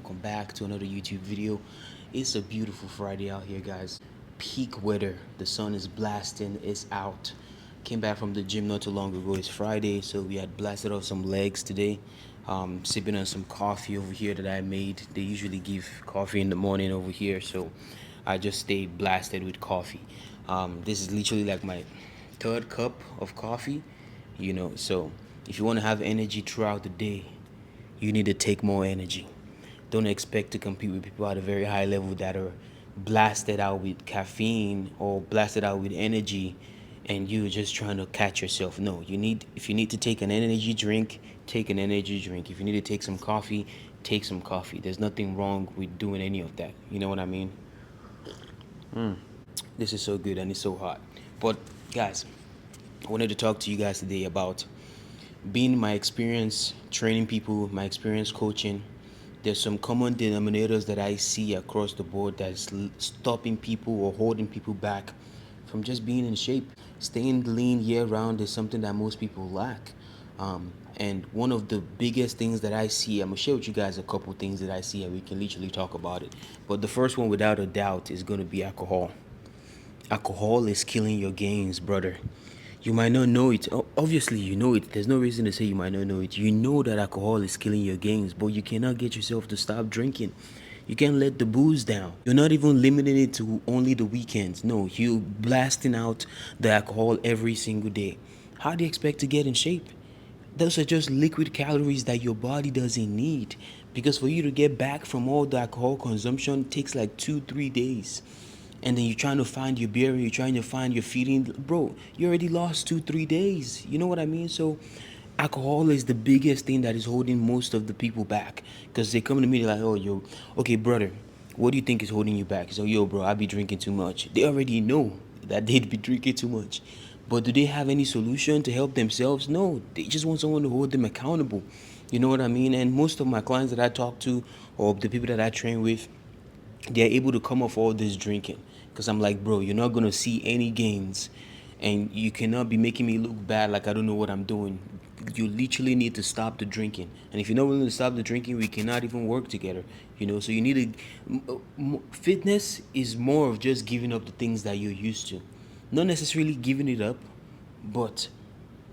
welcome back to another YouTube video. It's a beautiful Friday out here, guys. Peak weather. The sun is blasting. It's out. Came back from the gym not too long ago. It's Friday, so we had blasted off some legs today. Sipping on some coffee over here that I made. They usually give coffee in the morning over here, so I just stayed blasted with coffee. This is literally like my third cup of coffee, so if you want to have energy throughout the day, you need to take more energy. Don't expect to compete with people at a very high level that are blasted out with caffeine or blasted out with energy, and you're just trying to catch yourself. No, if you need to take an energy drink, take an energy drink. If you need to take some coffee, take some coffee. There's nothing wrong with doing any of that. You know what I mean? This is so good and it's so hot. But guys, I wanted to talk to you guys today about being my experience training people, my experience coaching. There's some common denominators that I see across the board that's stopping people or holding people back from just being in shape. Staying lean year round is something that most people lack. And one of the biggest things that I see, I'm gonna share with you guys a couple things that I see, and we can literally talk about it. But the first one, without a doubt, is gonna be alcohol. Alcohol is killing your gains, brother. You might not know it. Obviously, you know it. There's no reason to say you might not know it. You know that alcohol is killing your gains, but you cannot get yourself to stop drinking. You can't let the booze down. You're not even limiting it to only the weekends. No, you blasting out the alcohol every single day. How do you expect to get in shape? Those are just liquid calories that your body doesn't need. Because for you to get back from all the alcohol consumption takes like 2-3 days. And then you're trying to find your bearing, you're trying to find your feeding. Bro, you already lost 2-3 days. You know what I mean? So alcohol is the biggest thing that is holding most of the people back. Because they come to me, they're like, oh, yo, okay, brother, what do you think is holding you back? So, yo, bro, I be drinking too much. They already know that they'd be drinking too much. But do they have any solution to help themselves? No, they just want someone to hold them accountable. You know what I mean? And most of my clients that I talk to, or the people that I train with, they're able to come off all this drinking. Because I'm like, bro, you're not going to see any gains. And you cannot be making me look bad like I don't know what I'm doing. You literally need to stop the drinking. And if you're not willing to stop the drinking, we cannot even work together. So you need to. Fitness is more of just giving up the things that you're used to. Not necessarily giving it up, but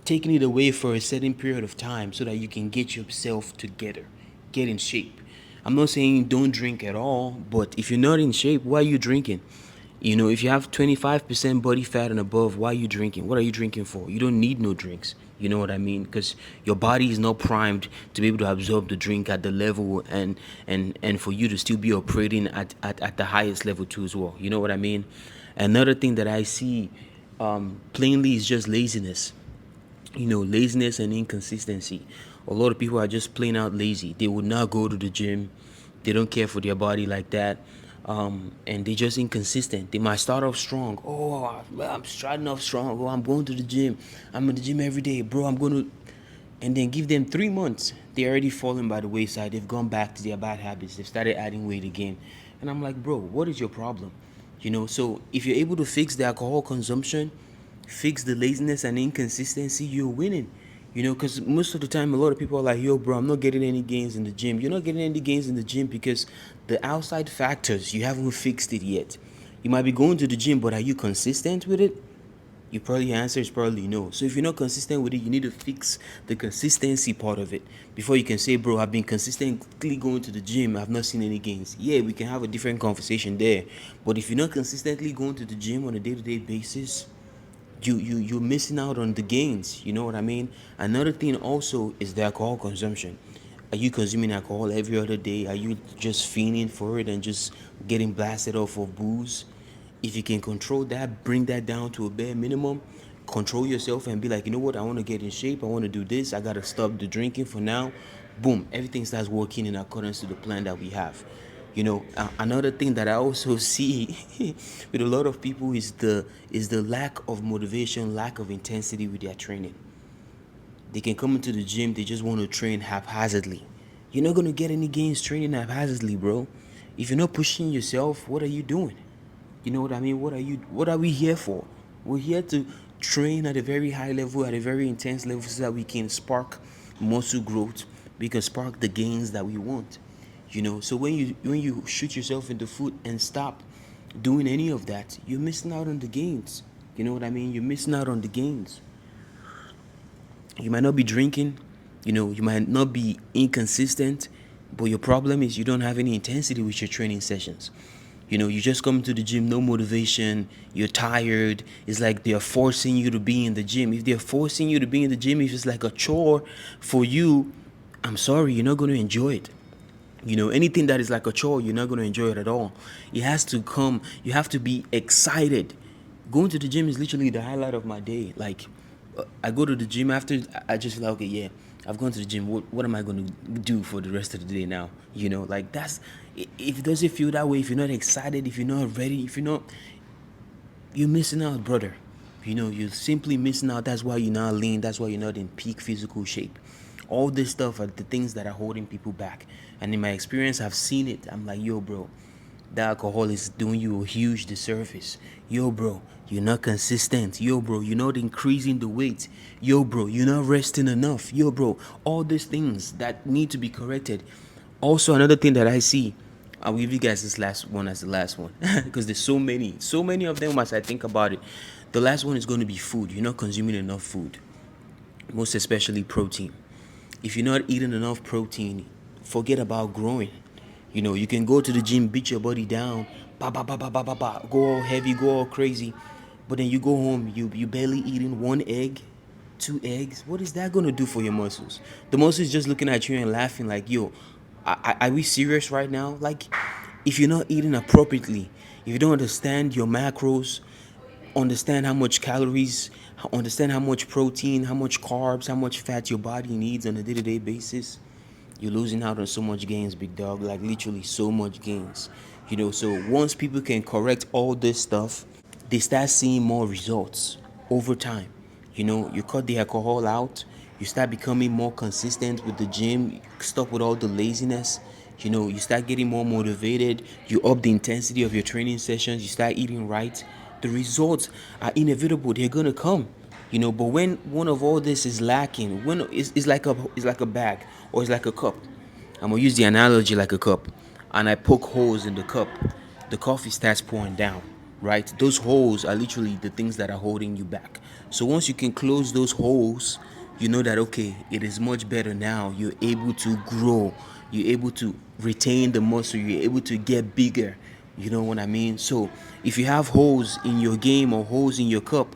taking it away for a certain period of time so that you can get yourself together, get in shape. I'm not saying don't drink at all, but if you're not in shape, why are you drinking? If you have 25% body fat and above, why are you drinking? What are you drinking for? You don't need no drinks. You know what I mean? Because your body is not primed to be able to absorb the drink at the level and for you to still be operating at the highest level too as well. You know what I mean? Another thing that I see plainly is just laziness. Laziness and inconsistency. A lot of people are just plain out lazy. They would not go to the gym. They don't care for their body like that. And they're just inconsistent. They might start off strong. Oh, I'm starting off strong. Oh, I'm going to the gym. I'm in the gym every day, bro. I'm going to. And then give them 3 months. They're already fallen by the wayside. They've gone back to their bad habits. They've started adding weight again. And I'm like, bro, what is your problem? So if you're able to fix the alcohol consumption, fix the laziness and inconsistency, you're winning. Because most of the time, a lot of people are like, yo, bro, I'm not getting any gains in the gym. You're not getting any gains in the gym because the outside factors, you haven't fixed it yet. You might be going to the gym, but are you consistent with it? Your answer is probably no. So if you're not consistent with it, you need to fix the consistency part of it before you can say, bro, I've been consistently going to the gym, I've not seen any gains. Yeah, we can have a different conversation there. But if you're not consistently going to the gym on a day-to-day basis, you're missing out on the gains. You know what I mean? Another thing also is the alcohol consumption. Are you consuming alcohol every other day? Are you just fiending for it and just getting blasted off of booze? If you can control that, bring that down to a bare minimum, control yourself and be like, you know what, I want to get in shape, I want to do this, I got to stop the drinking for now. Boom, everything starts working in accordance to the plan that we have. Another thing that I also see with a lot of people is the lack of motivation, lack of intensity with their training. They can come into the gym, they just want to train haphazardly. You're not going to get any gains training haphazardly, bro. If you're not pushing yourself, what are you doing? You know what I mean? What are we here for? We're here to train at a very high level, at a very intense level, so that we can spark muscle growth. We can spark the gains that we want. So when you shoot yourself in the foot and stop doing any of that, you're missing out on the gains. You know what I mean? You're missing out on the gains. You might not be drinking, you might not be inconsistent, but your problem is you don't have any intensity with your training sessions. You just come to the gym, no motivation, you're tired. It's like they're forcing you to be in the gym. If they're forcing you to be in the gym, if it's like a chore for you, I'm sorry, you're not going to enjoy it. Anything that is like a chore, you're not going to enjoy it at all. It has to come, you have to be excited. Going to the gym is literally the highlight of my day. Like, I go to the gym after, I just feel like, okay, yeah, I've gone to the gym. What am I going to do for the rest of the day now? Like, if it doesn't feel that way, if you're not excited, if you're not ready, if you're not, you're missing out, brother. You're simply missing out. That's why you're not lean. That's why you're not in peak physical shape. All this stuff are the things that are holding people back. And in my experience, I've seen it. I'm like, yo, bro, the alcohol is doing you a huge disservice. Yo, bro, you're not consistent. Yo, bro, you're not increasing the weight. Yo, bro, you're not resting enough. Yo, bro, all these things that need to be corrected. Also, another thing that I see, I'll give you guys this last one as the last one because there's so many of them as I think about it. The last one is going to be food. You're not consuming enough food, most especially protein. If you're not eating enough protein, forget about growing. You can go to the gym, beat your body down, ba ba ba ba ba ba ba, go all heavy, go all crazy, but then you go home, you barely eating one egg, two eggs. What is that gonna do for your muscles? The muscles just looking at you and laughing like, yo, are we serious right now? Like, if you're not eating appropriately, if you don't understand your macros, understand how much calories, understand how much protein, how much carbs, how much fat your body needs on a day-to-day basis, you're losing out on so much gains, big dog. Like, literally so much gains. So once people can correct all this stuff, they start seeing more results over time. You cut the alcohol out, you start becoming more consistent with the gym, stop with all the laziness. You start getting more motivated, you up the intensity of your training sessions, you start eating right. The results are inevitable, they're gonna come. But when one of all this is lacking, when it's like a bag, or it's like a cup. I'm gonna use the analogy like a cup, and I poke holes in the coffee starts pouring down, right? Those holes are literally the things that are holding you back. So once you can close those holes, you know that, okay, it is much better now. You're able to grow, you're able to retain the muscle, you're able to get bigger. You know what I mean? So if you have holes in your game or holes in your cup,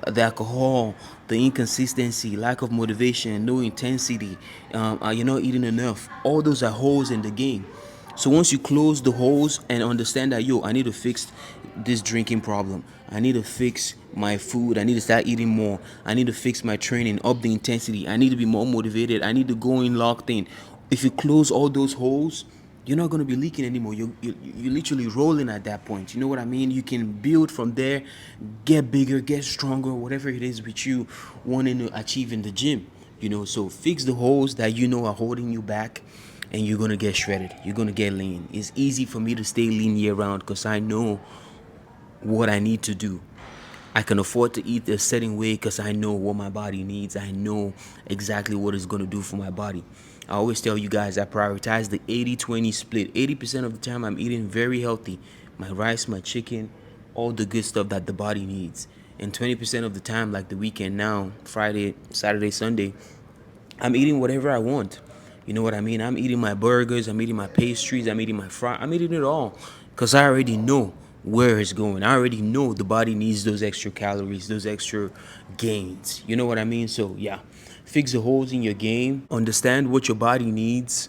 the alcohol, the inconsistency, lack of motivation, no intensity, you're not eating enough, all those are holes in the game. So once you close the holes and understand that, yo, I need to fix this drinking problem, I need to fix my food, I need to start eating more, I need to fix my training, up the intensity, I need to be more motivated, I need to go in locked in. If you close all those holes, you're not going to be leaking anymore. You're literally rolling at that point. You know what I mean? You can build from there, get bigger, get stronger, whatever it is with you wanting to achieve in the gym. So fix the holes that are holding you back, and you're going to get shredded. You're going to get lean. It's easy for me to stay lean year round because I know what I need to do. I can afford to eat a certain way because I know what my body needs. I know exactly what it's going to do for my body. I always tell you guys, I prioritize the 80-20 split. 80% of the time I'm eating very healthy. My rice, my chicken, all the good stuff that the body needs. And 20% of the time, like the weekend now, Friday, Saturday, Sunday, I'm eating whatever I want. You know what I mean? I'm eating my burgers, I'm eating my pastries, I'm eating my fries, I'm eating it all. Because I already know where it's going. I already know the body needs those extra calories, those extra gains. You know what I mean? So, yeah, fix the holes in your game, understand what your body needs,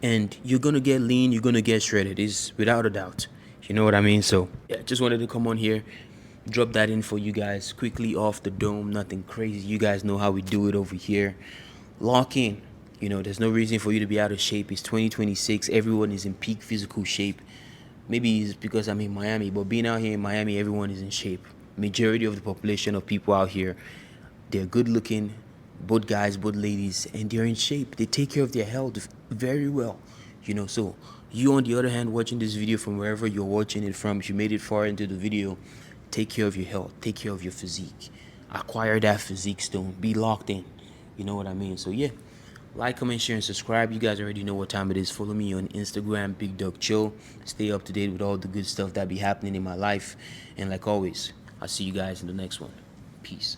and you're going to get lean, you're going to get shredded. Is without a doubt. You know what I mean? So, yeah, just wanted to come on here, drop that in for you guys quickly off the dome. Nothing crazy. You guys know how we do it over here. Lock in. There's no reason for you to be out of shape. It's 2026. Everyone is in peak physical shape. Maybe it's because I'm in Miami, but being out here in Miami, everyone is in shape. Majority of the population of people out here, they're good looking, both guys, both ladies, and they're in shape. They take care of their health very well. So you, on the other hand, watching this video from wherever you're watching it from, if you made it far into the video, take care of your health, take care of your physique, acquire that physique stone, be locked in. You know what I mean? So yeah, Like, comment, share, and subscribe. You guys already know what time it is. Follow me on Instagram, bigdawgchoo. Stay up to date with all the good stuff that be happening in my life. And like always, I'll see you guys in the next one. Peace.